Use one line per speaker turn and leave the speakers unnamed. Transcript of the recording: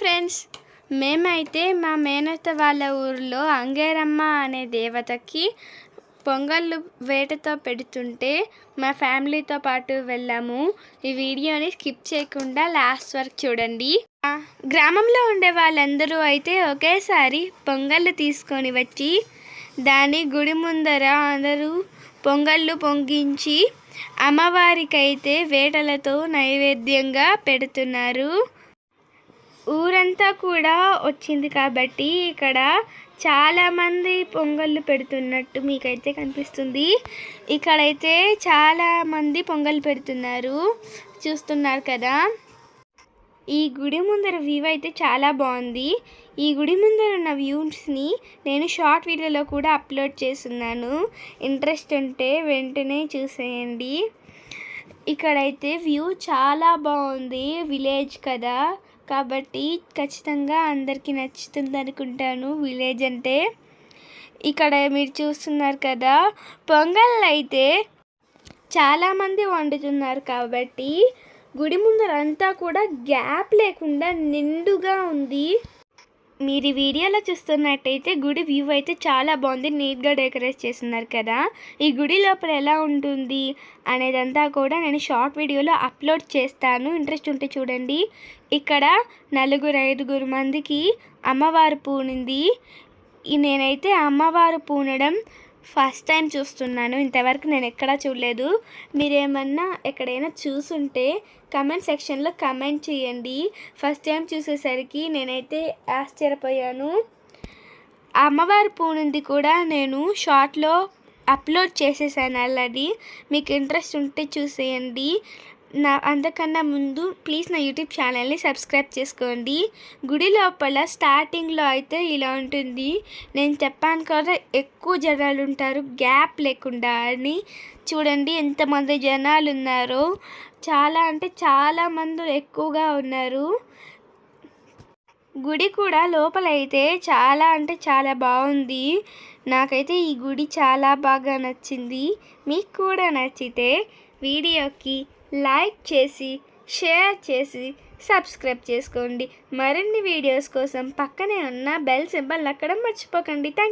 Friends, మేమైతే మా మేనత్త వాళ్ళ ఊరిలో అంగేరమ్మ అనే దేవతకి పొంగళ్ళు వేటతో పెడుతుంటే మా ఫ్యామిలీతో పాటు వెళ్ళాము. ఈ వీడియోని స్కిప్ చేయకుండా లాస్ట్ వరకు చూడండి. గ్రామంలో ఉండే వాళ్ళందరూ అయితే ఒకేసారి పొంగళ్ళు తీసుకొని వచ్చి దాని గుడి ముందర అందరూ పొంగళ్ళు పొంగించి అమ్మవారికైతే వేటలతో నైవేద్యంగా పెడుతున్నారు. ఊరంతా కూడా వచ్చింది కాబట్టి ఇక్కడ చాలామంది పొంగళ్ళు పెడుతున్నట్టు మీకైతే కనిపిస్తుంది. ఇక్కడైతే చాలామంది పొంగల్ పెడుతున్నారు, చూస్తున్నారు కదా. ఈ గుడి ముందర వ్యూ అయితే చాలా బాగుంది. ఈ గుడి ముందర ఉన్న వ్యూస్ని నేను షార్ట్ వీడియోలో కూడా అప్లోడ్ చేస్తున్నాను. ఇంట్రెస్ట్ ఉంటే వెంటనే చూసేయండి. ఇక్కడైతే వ్యూ చాలా బాగుంది. విలేజ్ కదా కాబట్టి ఖచ్చితంగా అందరికీ నచ్చుతుంది అనుకుంటాను విలేజ్ అంటే. ఇక్కడ మీరు చూస్తున్నారు కదా, పొంగల్ అయితే చాలామంది వండుతున్నారు కాబట్టి గుడి ముందర అంతా కూడా గ్యాప్ లేకుండా నిండుగా ఉంది. మీరు ఈ వీడియోలో చూస్తున్నట్టయితే గుడి వ్యూ అయితే చాలా బాగుంది, నీట్గా డెకరేట్ చేస్తున్నారు కదా. ఈ గుడి లోపల ఎలా ఉంటుంది అనేదంతా కూడా నేను షార్ట్ వీడియోలో అప్లోడ్ చేస్తాను, ఇంట్రెస్ట్ ఉంటే చూడండి. ఇక్కడ 4-5 మందికి అమ్మవారు పూనింది. నేనైతే అమ్మవారు పూనడం ఫస్ట్ టైం చూస్తున్నాను, ఇంతవరకు నేను ఎక్కడా చూడలేదు. మీరేమన్నా ఎక్కడైనా చూసుంటే కమెంట్ సెక్షన్లో కమెంట్ చేయండి. ఫస్ట్ టైం చూసేసరికి నేనైతే ఆశ్చర్యపోయాను. అమ్మవారి పూనింది కూడా నేను షార్ట్లో అప్లోడ్ చేసేసాను ఆల్రెడీ. మీకు ఇంట్రెస్ట్ ఉంటే చూసేయండి. అంతకన్నా ముందు ప్లీజ్ నా యూట్యూబ్ ఛానల్ని సబ్స్క్రైబ్ చేసుకోండి. గుడి లోపల స్టార్టింగ్లో అయితే ఇలా ఉంటుంది. నేను చెప్పాను కదా ఎక్కువ జనాలు ఉంటారు గ్యాప్ లేకుండా అని. చూడండి ఎంతమంది జనాలు ఉన్నారో, చాలా అంటే చాలా మంది ఎక్కువగా ఉన్నారు. గుడి కూడా లోపల అయితే చాలా అంటే చాలా బాగుంది. నాకైతే ఈ గుడి చాలా బాగా నచ్చింది. మీకు కూడా నచ్చితే వీడియోకి లైక్ చేసి షేర్ చేసి సబ్స్క్రైబ్ చేసుకోండి. మరిన్ని వీడియోస్ కోసం పక్కనే ఉన్న బెల్ సింబల్ నొక్కడం మర్చిపోకండి. Thank you.